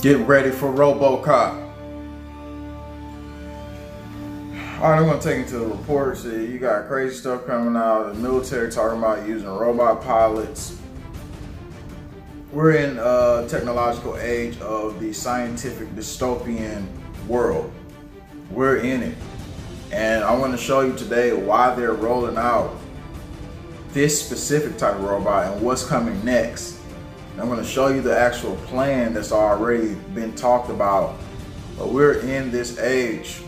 Get ready for Robocop. Alright, I'm going to take you to the reports. You got crazy stuff coming out. The military talking about using robot pilots. We're in a technological age of the scientific dystopian world. We're in it. And I want to show you today why they're rolling out this specific type of robot and what's coming next. And I'm going to show you the actual plan that's already been talked about. But we're in this age.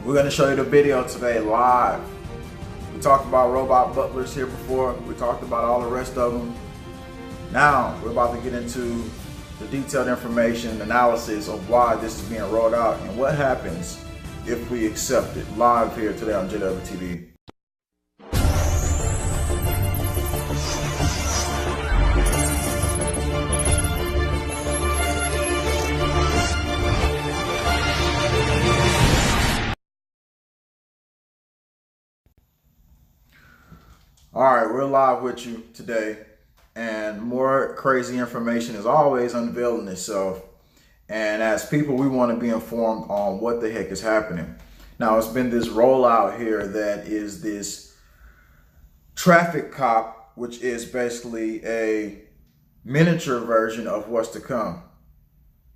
We're going to show you the video today live. We talked about robot butlers here before. We talked about all the rest of them. Now we're about to get into the detailed information and analysis of why this is being rolled out and what happens if we accept it. Live here today on JWTV. All right, we're live with you today, and more crazy information is always unveiling itself. And as people, we want to be informed on what the heck is happening. Now, it's been this rollout here that is this traffic cop, which is basically a miniature version of what's to come.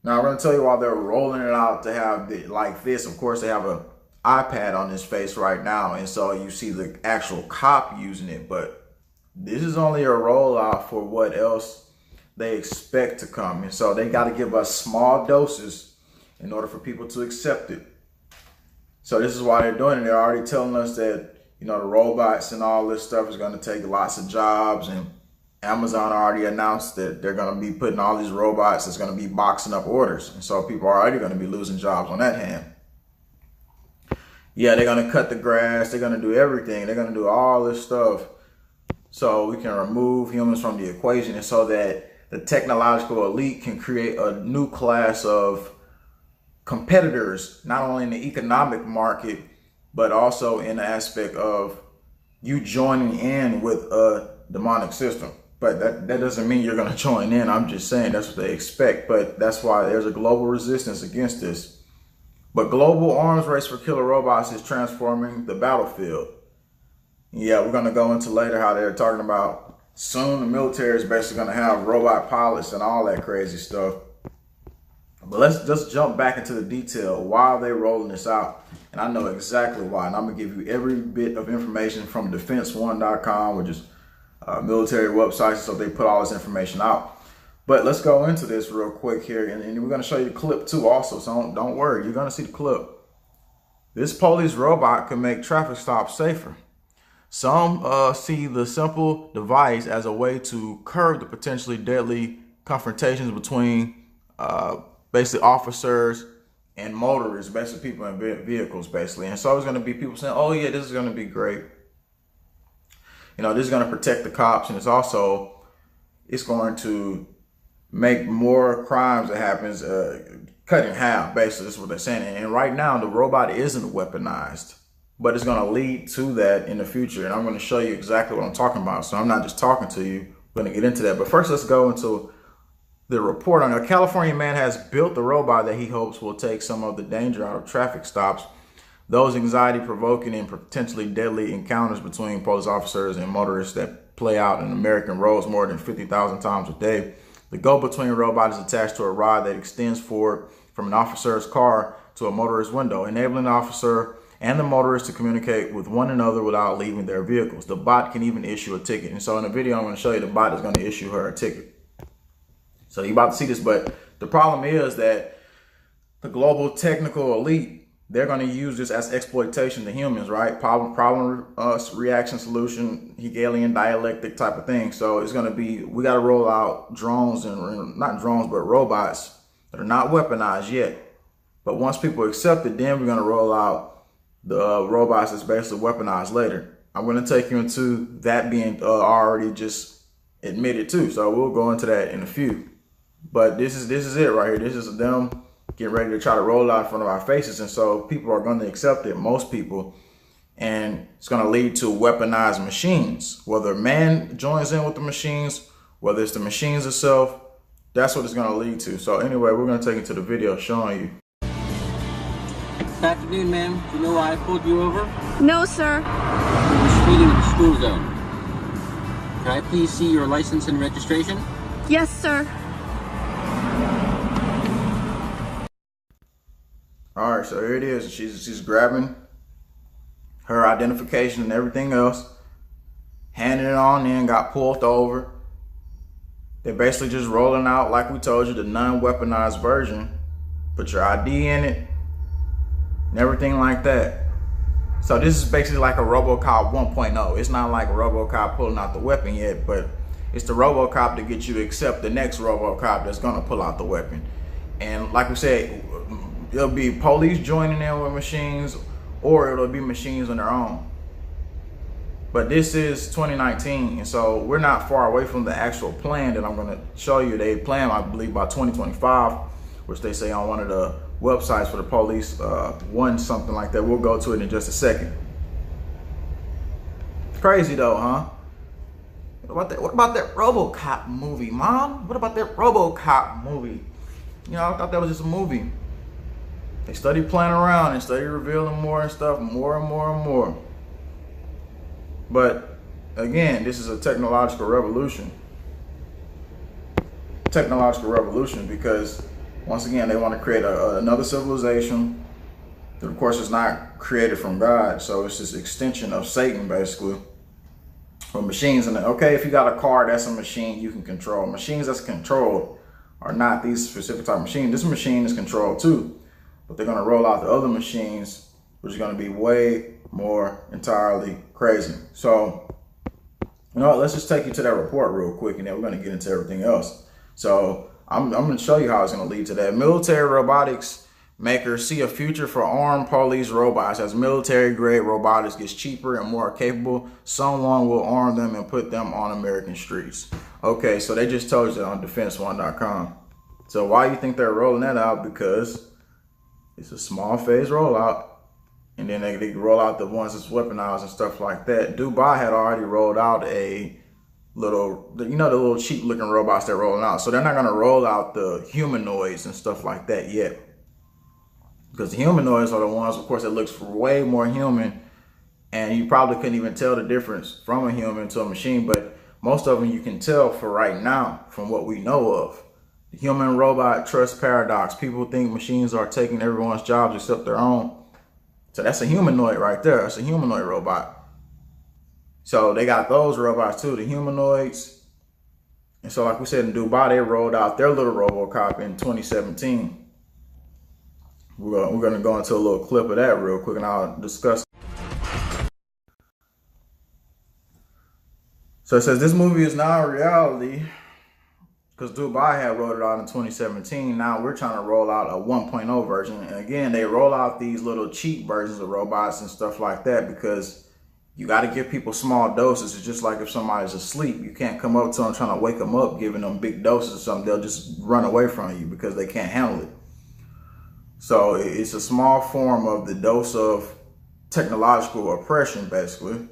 Now, I'm going to tell you why they're rolling it out to have it like this. Of course, they have a iPad on his face right now, and so you see the actual cop using it, but this is only a rollout for what else they expect to come. And so they got to give us small doses in order for people to accept it. So this is why they're doing it. They're already telling us that, you know, the robots and all this stuff is going to take lots of jobs, and Amazon already announced that they're going to be putting all these robots that's going to be boxing up orders, and so people are already going to be losing jobs on that hand. Yeah, they're going to cut the grass. They're going to do everything. They're going to do all this stuff so we can remove humans from the equation, and so that the technological elite can create a new class of competitors, not only in the economic market, but also in the aspect of you joining in with a demonic system. But that doesn't mean you're going to join in. I'm just saying that's what they expect. But that's why there's a global resistance against this. But global arms race for killer robots is transforming the battlefield. Yeah, we're going to go into later how they're talking about soon the military is basically going to have robot pilots and all that crazy stuff. But let's just jump back into the detail. Why are they rolling this out? And I know exactly why. And I'm going to give you every bit of information from defense1.com, which is a military website. So they put all this information out. But let's go into this real quick here, and we're going to show you the clip too also, so don't worry, you're going to see the clip. This police robot can make traffic stops safer. Some see the simple device as a way to curb the potentially deadly confrontations between basically officers and motorists, basically people in vehicles, basically. And so it's going to be people saying, oh yeah, this is going to be great. You know, this is going to protect the cops, and it's going to make more crimes that happens cut in half, basically. That's what they're saying. And right now, the robot isn't weaponized, but it's going to lead to that in the future. And I'm going to show you exactly what I'm talking about. So I'm not just talking to you. I'm going to get into that. But first, let's go into the report on it. A California man has built the robot that he hopes will take some of the danger out of traffic stops. Those anxiety-provoking and potentially deadly encounters between police officers and motorists that play out in American roads more than 50,000 times a day. The go-between robot is attached to a rod that extends forward from an officer's car to a motorist's window, enabling the officer and the motorist to communicate with one another without leaving their vehicles. The bot can even issue a ticket. And so in the video, I'm going to show you the bot is going to issue her a ticket. So you're about to see this, but the problem is that the global technical elite, they're going to use this as exploitation to humans, right? Problem reaction solution, Hegelian dialectic type of thing. So it's going to be, we got to roll out drones, and not drones, but robots that are not weaponized yet. But once people accept it, then we're going to roll out the robots that's basically weaponized later. I'm going to take you into that being already just admitted too. So we'll go into that in a few. But this is it right here. This is them getting ready to try to roll out in front of our faces. And so people are going to accept it, most people. And it's going to lead to weaponized machines, whether man joins in with the machines, whether it's the machines itself, That's what it's going to lead to. So anyway, we're going to take it to the video showing you. Good afternoon, ma'am. Do you know why I pulled you over? No, sir. You were speeding in the school zone. Can I please see your license and registration? Yes, sir. All right, so here it is. She's grabbing her identification and everything else, handing it on in, got pulled over. They're basically just rolling out, like we told you, the non-weaponized version. Put your ID in it and everything like that. So this is basically like a Robocop 1.0. It's not like Robocop pulling out the weapon yet, but it's the Robocop to get you to accept the next Robocop that's gonna pull out the weapon. And like we said, it'll be police joining in with machines, or it'll be machines on their own. But this is 2019, and so we're not far away from the actual plan that I'm gonna show you. They plan, I believe, by 2025, which they say on one of the websites for the police, one something like that. We'll go to it in just a second. Crazy though, huh? What about that Robocop movie, Mom? What about that Robocop movie? You know, I thought that was just a movie. They study playing around and study revealing more and stuff, more and more and more. But again, this is a technological revolution. Technological revolution, because once again, they want to create another civilization that, of course, is not created from God. So it's this extension of Satan, basically, with machines. And okay, if you got a car, that's a machine you can control. Machines that's controlled are not these specific type of machines. This machine is controlled too, but they're going to roll out the other machines, which is going to be way more entirely crazy. So, you know what, let's just take you to that report real quick, and then we're going to get into everything else. So I'm going to show you how it's going to lead to that. Military robotics makers see a future for armed police robots. As military-grade robotics gets cheaper and more capable, someone will arm them and put them on American streets. Okay, so they just told you on defense1.com. So why you think they're rolling that out? Because it's a small phase rollout, and then they roll out the ones that's weaponized and stuff like that. Dubai had already rolled out a little, you know, the little cheap looking robots they're rolling out. So they're not going to roll out the humanoids and stuff like that yet, because the humanoids are the ones, of course, that looks way more human, and you probably couldn't even tell the difference from a human to a machine. But most of them you can tell for right now from what we know of. The human robot trust paradox. People think machines are taking everyone's jobs except their own. So that's a humanoid right there. That's a humanoid robot. So they got those robots too, the humanoids. And so like we said, in Dubai, they rolled out their little Robocop in 2017. We're going to go into a little clip of that real quick, and I'll discuss. So it says this movie is now a reality because Dubai had rolled it out in 2017. Now we're trying to roll out a 1.0 version. And again, they roll out these little cheap versions of robots and stuff like that because you got to give people small doses. It's just like if somebody's asleep, you can't come up to them trying to wake them up, giving them big doses or something. They'll just run away from you because they can't handle it. So it's a small form of the dose of technological oppression, basically,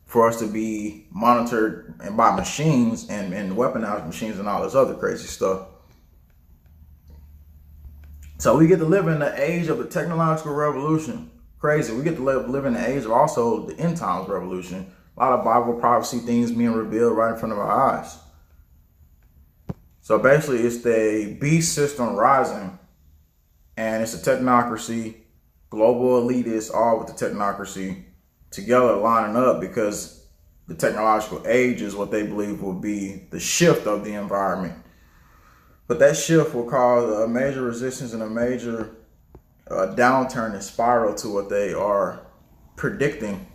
for us to be monitored and by machines and weaponized machines and all this other crazy stuff. So we get to live in the age of the technological revolution. Crazy. We get to live in the age of also the end times revolution. A lot of Bible prophecy things being revealed right in front of our eyes. So basically it's the beast system rising, and it's a technocracy, global elitists, all with the technocracy together lining up, because the technological age is what they believe will be the shift of the environment. But that shift will cause a major resistance and a major downturn and spiral to what they are predicting.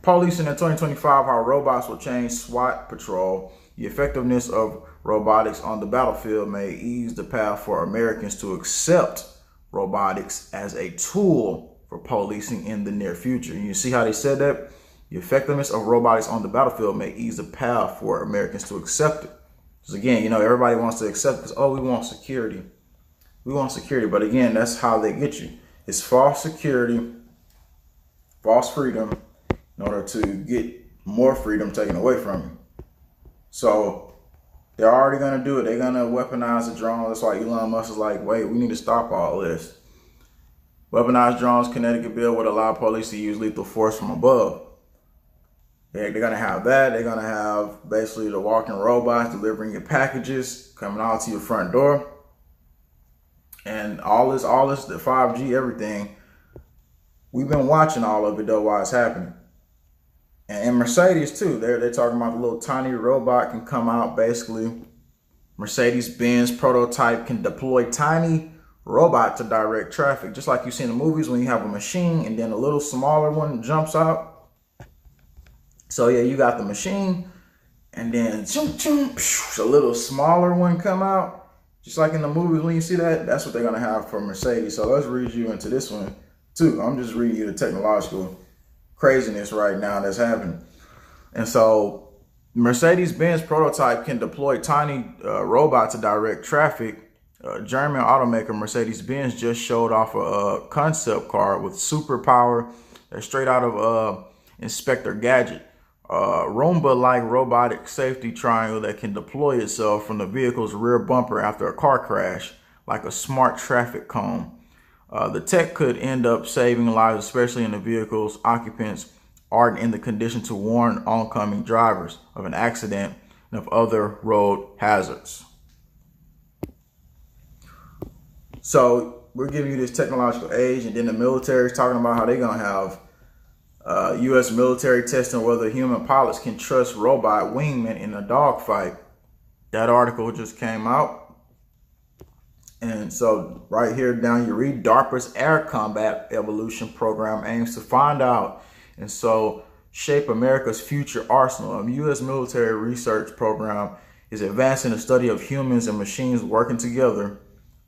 Policing in 2025, how robots will change SWAT patrol. The effectiveness of robotics on the battlefield may ease the path for Americans to accept robotics as a tool for policing in the near future. And you see how they said that? The effectiveness of robotics on the battlefield may ease the path for Americans to accept it. Because again, you know, everybody wants to accept it because, oh, we want security. We want security. But again, that's how they get you. It's false security, false freedom, in order to get more freedom taken away from you. So They're already going to do it. They're going to weaponize the drones. That's why Elon Musk is like, wait, we need to stop all this. Weaponized drones, Connecticut bill would allow police to use lethal force from above. They're going to have that. They're going to have basically the walking robots delivering your packages, coming out to your front door. And all this, the 5G, everything. We've been watching all of it, though, while it's happening. And Mercedes, too. They're talking about the little tiny robot can come out, basically. Mercedes-Benz prototype can deploy tiny robot to direct traffic. Just like you see in the movies when you have a machine and then a little smaller one jumps out. So, yeah, you got the machine and then a little smaller one come out. Just like in the movies when you see that, that's what they're going to have for Mercedes. So let's read you into this one, too. I'm just reading you the technological craziness right now that's happening. And so Mercedes-Benz prototype can deploy tiny robot to direct traffic. German automaker Mercedes-Benz just showed off a concept car with superpower that's straight out of Inspector Gadget. Roomba-like robotic safety triangle that can deploy itself from the vehicle's rear bumper after a car crash, like a smart traffic cone. The tech could end up saving lives, especially in the vehicle's occupants aren't in the condition to warn oncoming drivers of an accident and of other road hazards. So we're giving you this technological age, and then the military is talking about how they're going to have U.S. military testing whether human pilots can trust robot wingmen in a dogfight. That article just came out. And so right here down you read, DARPA's Air Combat Evolution Program aims to find out and so shape America's future arsenal. A U.S. military research program is advancing the study of humans and machines working together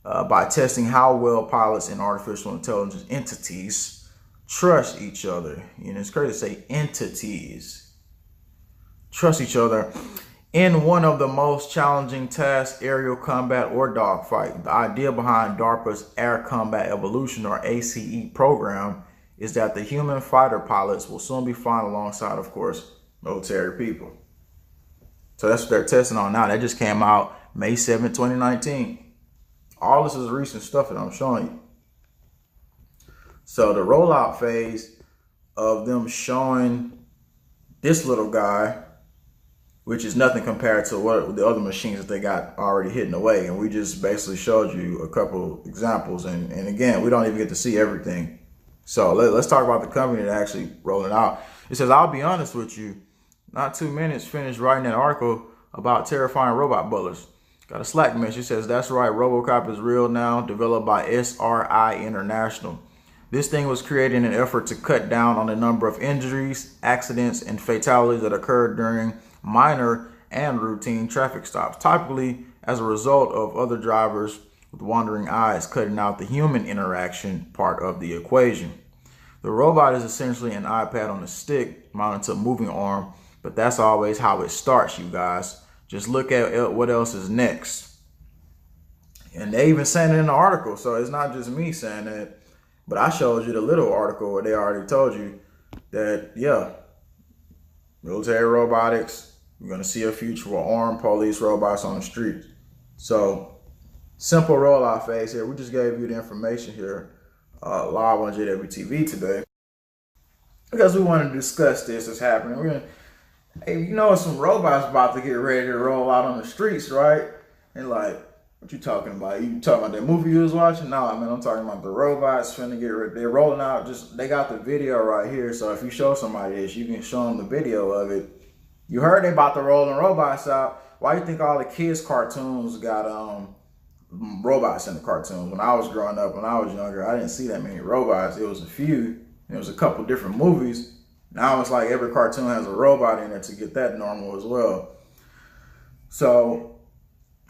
by testing how well pilots and artificial intelligence entities trust each other. You know, it's crazy to say entities trust each other in one of the most challenging tasks, aerial combat or dogfight. The idea behind DARPA's Air Combat Evolution, or ACE program, is that the human fighter pilots will soon be flying alongside, of course, military people. So that's what they're testing on now. That just came out May 7, 2019. All this is recent stuff that I'm showing you. So the rollout phase of them showing this little guy, which is nothing compared to what the other machines that they got already hidden away. And we just basically showed you a couple examples. And again, we don't even get to see everything. So let's talk about the company that actually rolling out. It says, I'll be honest with you, not 2 minutes finished writing that article about terrifying robot bullets. Got a Slack message. It says, that's right, Robocop is real now, developed by SRI International. This thing was created in an effort to cut down on the number of injuries, accidents, and fatalities that occurred during minor and routine traffic stops, typically as a result of other drivers with wandering eyes, cutting out the human interaction part of the equation. The robot is essentially an iPad on a stick mounted to a moving arm, but that's always how it starts, you guys. Just look at what else is next. And they even saying it in the article, so it's not just me saying that. But I showed you the little article where they already told you that, yeah, military robotics, we're going to see a future with armed police robots on the streets. So, simple rollout phase here. We just gave you the information here live on JWTV today because we wanted to discuss this that's happening. We're gonna, hey, you know, some robots about to get ready to roll out on the streets, right? And like, what you talking about? You talking about that movie you was watching? No, man, I'm talking about the robots finna get ready. They're rolling out. They got the video right here. So if you show somebody this, you can show them the video of it. You heard they about to roll the robots out. Why you think all the kids' cartoons got robots in the cartoons? When I was growing up, when I was younger, I didn't see that many robots. It was a few. It was a couple different movies. Now it's like every cartoon has a robot in it to get that normal as well. So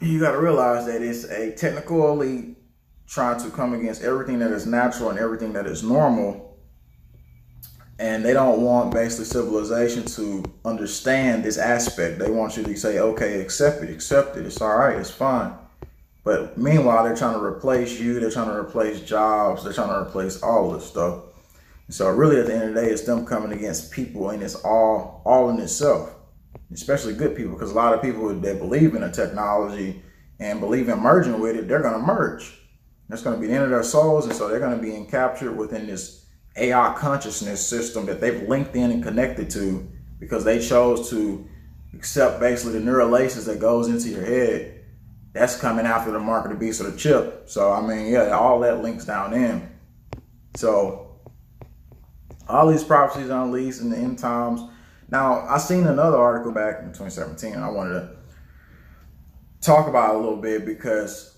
you got to realize that it's a technical elite trying to come against everything that is natural and everything that is normal. And they don't want basically civilization to understand this aspect. They want you to say, okay, accept it. It's all right. It's fine. But meanwhile, they're trying to replace you. They're trying to replace jobs. They're trying to replace all this stuff. And so really at the end of the day, it's them coming against people, and it's all in itself. especially good people, because a lot of people that believe in the technology and believe in merging with it, they're going to merge. That's going to be the end of their souls, and so they're going to be captured within this AI consciousness system that they've linked in and connected to, because they chose to accept basically the neural laces that goes into your head. That's coming after the mark of the beast or the chip. So I mean, yeah, all that links down in. So all these prophecies unleashed in the end times. Now, I seen another article back in 2017, and I wanted to talk about it a little bit, because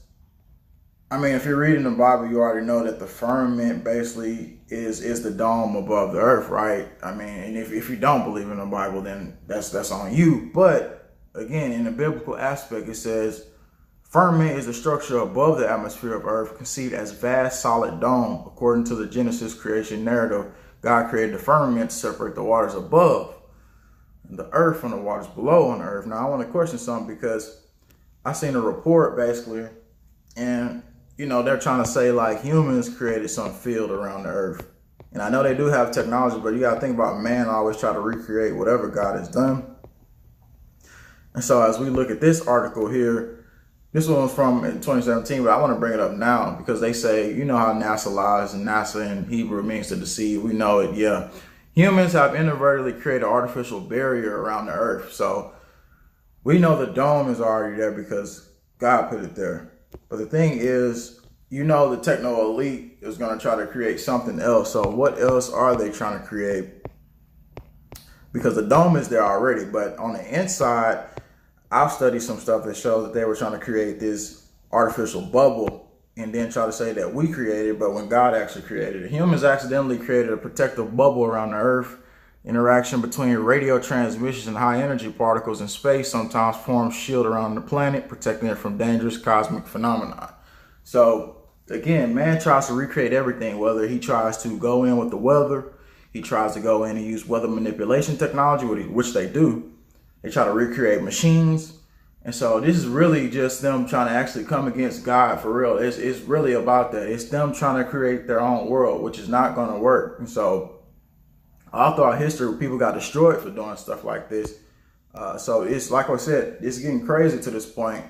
I mean, if you're reading the Bible, you already know that the firmament basically is the dome above the earth, right? I mean, and if you don't believe in the Bible, then that's on you. But again, in the biblical aspect, it says firmament is the structure above the atmosphere of earth, conceived as vast solid dome. According to the Genesis creation narrative, God created the firmament to separate the waters above and the earth from the waters below on the earth. Now, I want to question something, because I seen a report basically, and you know, they're trying to say like humans created some field around the earth. And I know they do have technology, but you got to think about man always try to recreate whatever God has done. And so as we look at this article here, this one was from in 2017, but I want to bring it up now because they say, you know how NASA lies, and NASA in Hebrew means to deceive. We know it, yeah. Humans have inadvertently created an artificial barrier around the earth. So we know the dome is already there because God put it there. But the thing is, you know, the techno elite is going to try to create something else. So what else are they trying to create? Because the dome is there already, but on the inside, I've studied some stuff that shows that they were trying to create this artificial bubble and then try to say that we created, but when God actually created it. Humans accidentally created a protective bubble around the earth. Interaction between radio transmissions and high energy particles in space sometimes forms shield around the planet, protecting it from dangerous cosmic phenomena. So again, man tries to recreate everything, whether he tries to go in with the weather, he tries to go in and use weather manipulation technology, which they do. They try to recreate machines. And so this is really just them trying to actually come against God for real. It's really about that. It's them trying to create their own world, which is not going to work. And so all throughout history, people got destroyed for doing stuff like this. So it's like I said, it's getting crazy to this point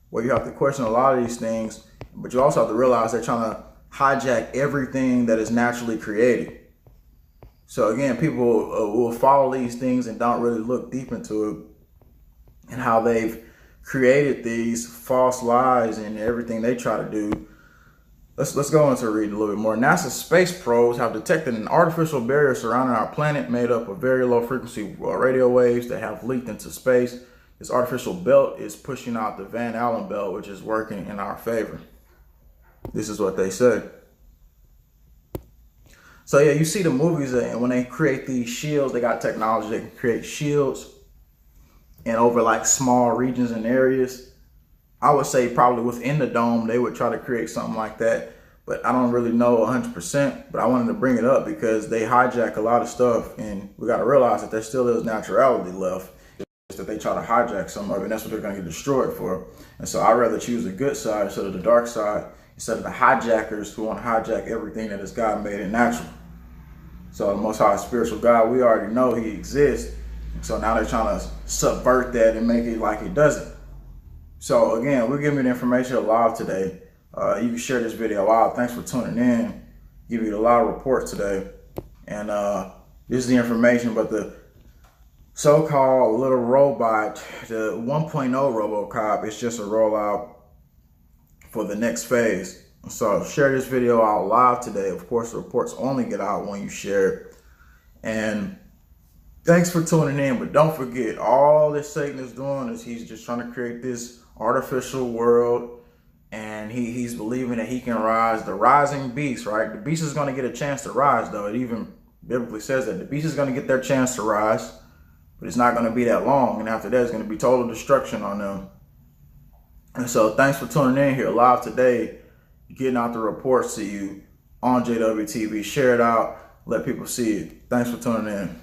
where you have to question a lot of these things, but you also have to realize they're trying to hijack everything that is naturally created. So again, people will follow these things and don't really look deep into it and how they've created these false lies and everything they try to do. Let's go into read a little bit more. NASA's space probes have detected an artificial barrier surrounding our planet made up of very low frequency radio waves that have leaked into space. This artificial belt is pushing out the Van Allen belt, which is working in our favor. This is what they said. So yeah, you see the movies, and when they create these shields, they got technology that can create shields and over like small regions and areas. I would say probably within the dome, they would try to create something like that, but I don't really know 100%, but I wanted to bring it up because they hijack a lot of stuff, and we got to realize that there still is naturality left. It's that they try to hijack some of it, and that's what they're going to get destroyed for. And so I'd rather choose the good side instead of the dark side, instead of the hijackers who want to hijack everything that is God made and natural. So the Most High spiritual God, we already know he exists. So now they're trying to subvert that and make it like it doesn't. So again, we're giving you the information live today. You can share this video live. Thanks for tuning in. Give you a lot of reports today. And this is the information, but the so-called little robot, the 1.0 Robocop, is just a rollout for the next phase. So share this video out live today. Of course, the reports only get out when you share it. And thanks for tuning in, but don't forget, all that Satan is doing is he's just trying to create this artificial world, and he's believing that he can rise, the rising beast, right? The beast is going to get a chance to rise, though. It even biblically says that the beast is going to get their chance to rise, but it's not going to be that long, and after that, it's going to be total destruction on them. And so thanks for tuning in here live today, getting out the reports to you on JWTV. Share it out, let people see it. Thanks for tuning in.